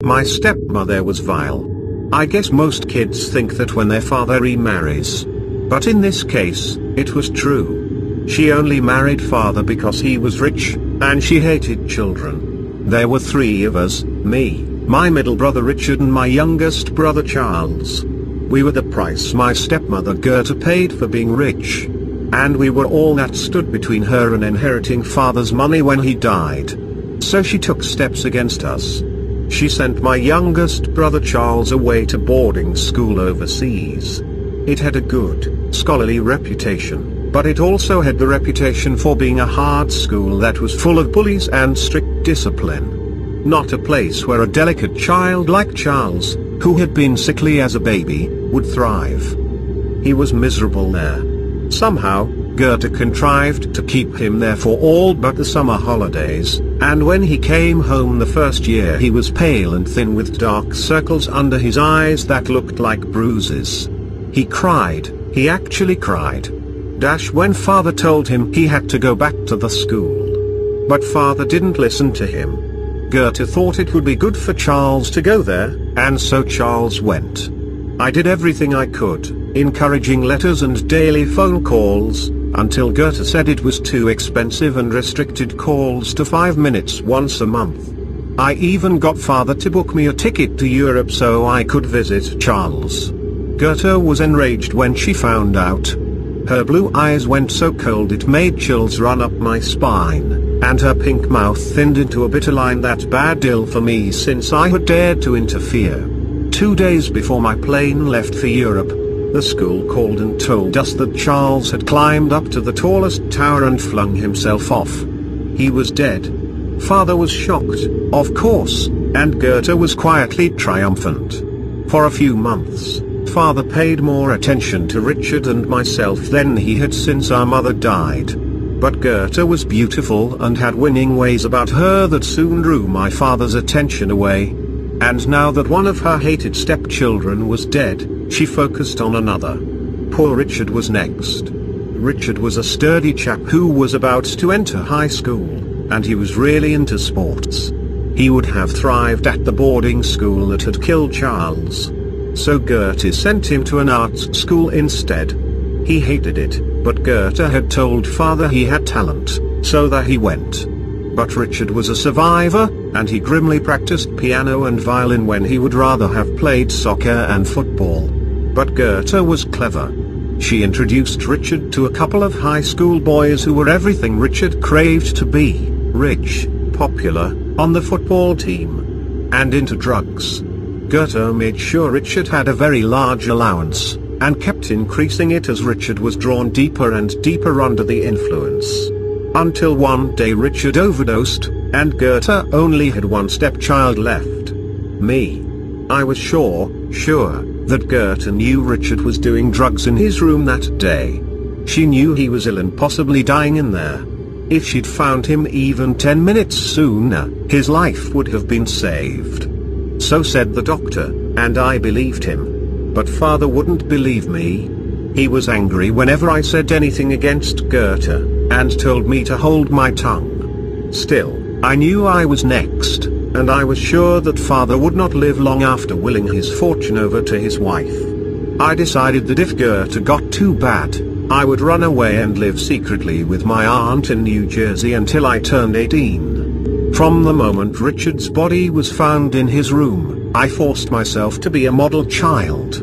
My stepmother was vile. I guess most kids think that when their father remarries. But in this case, it was true. She only married father because he was rich, and she hated children. There were three of us, me, my middle brother Richard and my youngest brother Charles. We were the price my stepmother Gerta paid for being rich. And we were all that stood between her and inheriting father's money when he died. So she took steps against us. She sent my youngest brother Charles away to boarding school overseas. It had a good, scholarly reputation, but it also had the reputation for being a hard school that was full of bullies and strict discipline. Not a place where a delicate child like Charles, who had been sickly as a baby, would thrive. He was miserable there. Somehow, Gerta contrived to keep him there for all but the summer holidays, and when he came home the first year he was pale and thin with dark circles under his eyes that looked like bruises. He cried, he actually cried. When father told him he had to go back to the school. But father didn't listen to him. Gerta thought it would be good for Charles to go there, and so Charles went. I did everything I could, encouraging letters and daily phone calls, until Gerta said it was too expensive and restricted calls to 5 minutes once a month. I even got father to book me a ticket to Europe so I could visit Charles. Gerta was enraged when she found out. Her blue eyes went so cold it made chills run up my spine, and her pink mouth thinned into a bitter line that bade ill for me since I had dared to interfere. 2 days before my plane left for Europe, the school called and told us that Charles had climbed up to the tallest tower and flung himself off. He was dead. Father was shocked, of course, and Gerta was quietly triumphant. For a few months, father paid more attention to Richard and myself than he had since our mother died. But Gerta was beautiful and had winning ways about her that soon drew my father's attention away. And now that one of her hated stepchildren was dead, she focused on another. Poor Richard was next. Richard was a sturdy chap who was about to enter high school, and he was really into sports. He would have thrived at the boarding school that had killed Charles. So Gerta sent him to an arts school instead. He hated it, but Gerta had told father he had talent, so that he went. But Richard was a survivor, and he grimly practiced piano and violin when he would rather have played soccer and football. But Gerta was clever. She introduced Richard to a couple of high school boys who were everything Richard craved to be: rich, popular, on the football team, and into drugs. Gerta made sure Richard had a very large allowance, and kept increasing it as Richard was drawn deeper and deeper under the influence. Until one day Richard overdosed, and Gerta only had one stepchild left. Me. I was sure, that Gerta knew Richard was doing drugs in his room that day. She knew he was ill and possibly dying in there. If she'd found him even 10 minutes sooner, his life would have been saved. So said the doctor, and I believed him. But father wouldn't believe me. He was angry whenever I said anything against Gerta, and told me to hold my tongue. Still, I knew I was next, and I was sure that father would not live long after willing his fortune over to his wife. I decided that if Gerta got too bad, I would run away and live secretly with my aunt in New Jersey until I turned 18. From the moment Richard's body was found in his room, I forced myself to be a model child.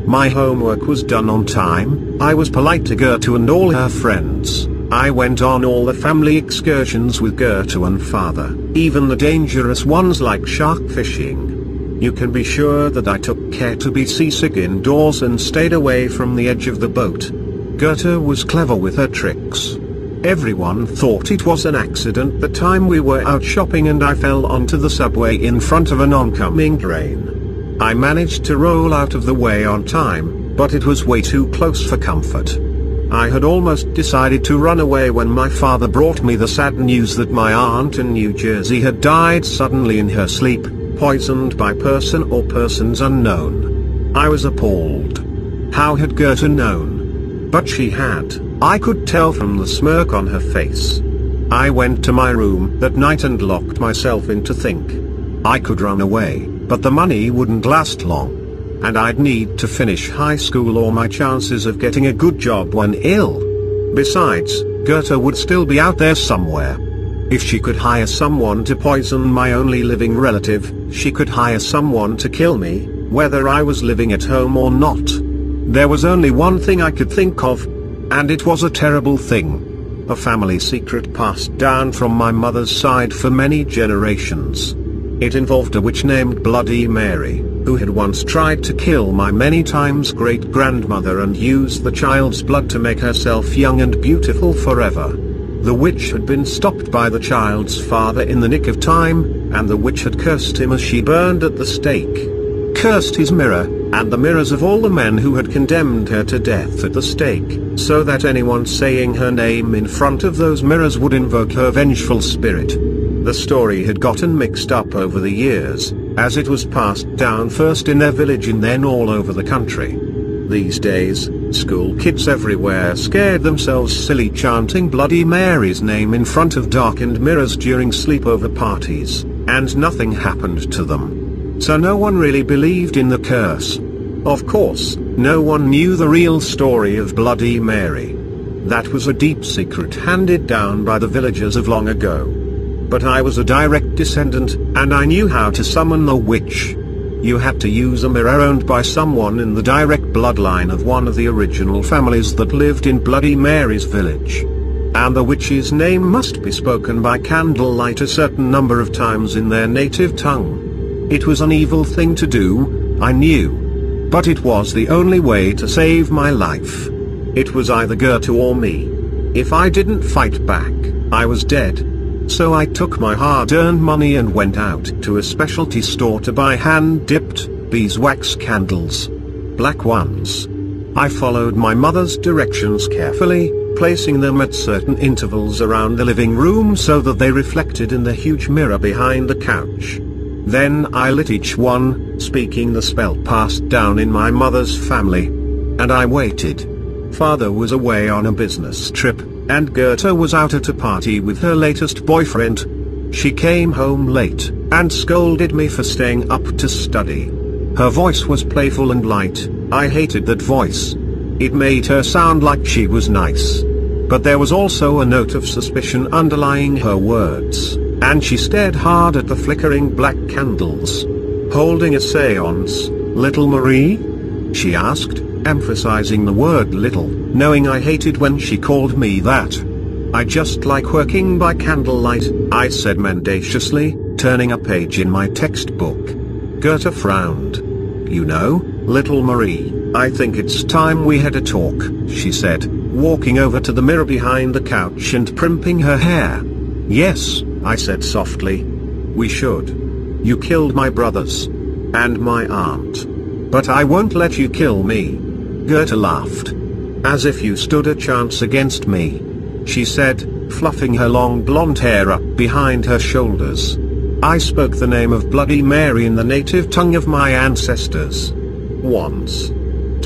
My homework was done on time, I was polite to Gerta and all her friends. I went on all the family excursions with Gerta and father, even the dangerous ones like shark fishing. You can be sure that I took care to be seasick indoors and stayed away from the edge of the boat. Gerta was clever with her tricks. Everyone thought it was an accident the time we were out shopping and I fell onto the subway in front of an oncoming train. I managed to roll out of the way on time, but it was way too close for comfort. I had almost decided to run away when my father brought me the sad news that my aunt in New Jersey had died suddenly in her sleep, poisoned by person or persons unknown. I was appalled. How had Gerta known? But she had. I could tell from the smirk on her face. I went to my room that night and locked myself in to think. I could run away. But the money wouldn't last long. And I'd need to finish high school or my chances of getting a good job when ill. Besides, Gerta would still be out there somewhere. If she could hire someone to poison my only living relative, she could hire someone to kill me, whether I was living at home or not. There was only one thing I could think of, and it was a terrible thing. A family secret passed down from my mother's side for many generations. It involved a witch named Bloody Mary, who had once tried to kill my many times great-grandmother and use the child's blood to make herself young and beautiful forever. The witch had been stopped by the child's father in the nick of time, and the witch had cursed him as she burned at the stake. Cursed his mirror, and the mirrors of all the men who had condemned her to death at the stake, so that anyone saying her name in front of those mirrors would invoke her vengeful spirit. The story had gotten mixed up over the years, as it was passed down first in their village and then all over the country. These days, school kids everywhere scared themselves silly chanting Bloody Mary's name in front of darkened mirrors during sleepover parties, and nothing happened to them. So no one really believed in the curse. Of course, no one knew the real story of Bloody Mary. That was a deep secret handed down by the villagers of long ago. But I was a direct descendant, and I knew how to summon the witch. You had to use a mirror owned by someone in the direct bloodline of one of the original families that lived in Bloody Mary's village. And the witch's name must be spoken by candlelight a certain number of times in their native tongue. It was an evil thing to do, I knew. But it was the only way to save my life. It was either Gerta or me. If I didn't fight back, I was dead. So I took my hard-earned money and went out to a specialty store to buy hand-dipped beeswax candles. Black ones. I followed my mother's directions carefully, placing them at certain intervals around the living room so that they reflected in the huge mirror behind the couch. Then I lit each one, speaking the spell passed down in my mother's family. And I waited. Father was away on a business trip, and Gerta was out at a party with her latest boyfriend. She came home late, and scolded me for staying up to study. Her voice was playful and light. I hated that voice. It made her sound like she was nice. But there was also a note of suspicion underlying her words. And she stared hard at the flickering black candles. Holding a seance, little Marie? She asked, emphasizing the word little, knowing I hated when she called me that. I just like working by candlelight, I said mendaciously, turning a page in my textbook. Gerta frowned. You know, little Marie, I think it's time we had a talk, she said, walking over to the mirror behind the couch and primping her hair. Yes, I said softly. We should. You killed my brothers. And my aunt. But I won't let you kill me. Gerta laughed. As if you stood a chance against me, she said, fluffing her long blonde hair up behind her shoulders. I spoke the name of Bloody Mary in the native tongue of my ancestors. Once.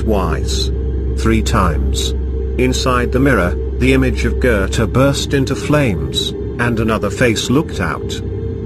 Twice. 3 times. Inside the mirror, the image of Gerta burst into flames. And another face looked out.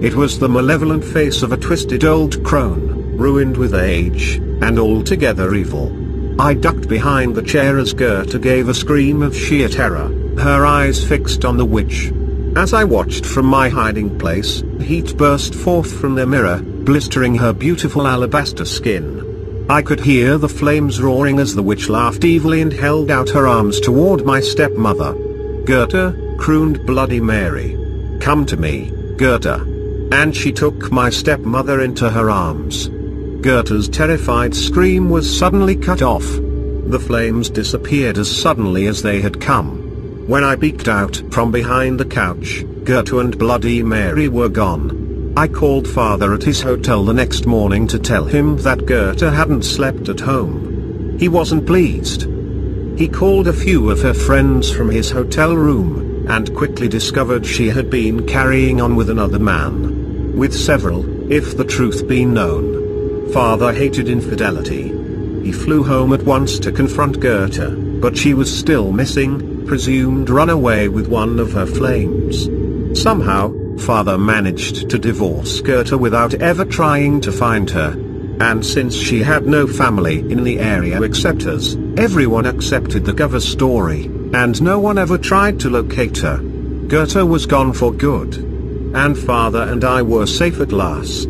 It was the malevolent face of a twisted old crone, ruined with age, and altogether evil. I ducked behind the chair as Gerta gave a scream of sheer terror, her eyes fixed on the witch. As I watched from my hiding place, heat burst forth from the mirror, blistering her beautiful alabaster skin. I could hear the flames roaring as the witch laughed evilly and held out her arms toward my stepmother. Gerta, crooned Bloody Mary. Come to me, Gerta. And she took my stepmother into her arms. Gerta's terrified scream was suddenly cut off. The flames disappeared as suddenly as they had come. When I peeked out from behind the couch, Gerta and Bloody Mary were gone. I called Father at his hotel the next morning to tell him that Gerta hadn't slept at home. He wasn't pleased. He called a few of her friends from his hotel room, and quickly discovered she had been carrying on with another man. With several, if the truth be known. Father hated infidelity. He flew home at once to confront Gerta, but she was still missing, presumed run away with one of her flames. Somehow, Father managed to divorce Gerta without ever trying to find her. And since she had no family in the area except us, everyone accepted the cover story, and no one ever tried to locate her. Gerta was gone for good. And Father and I were safe at last.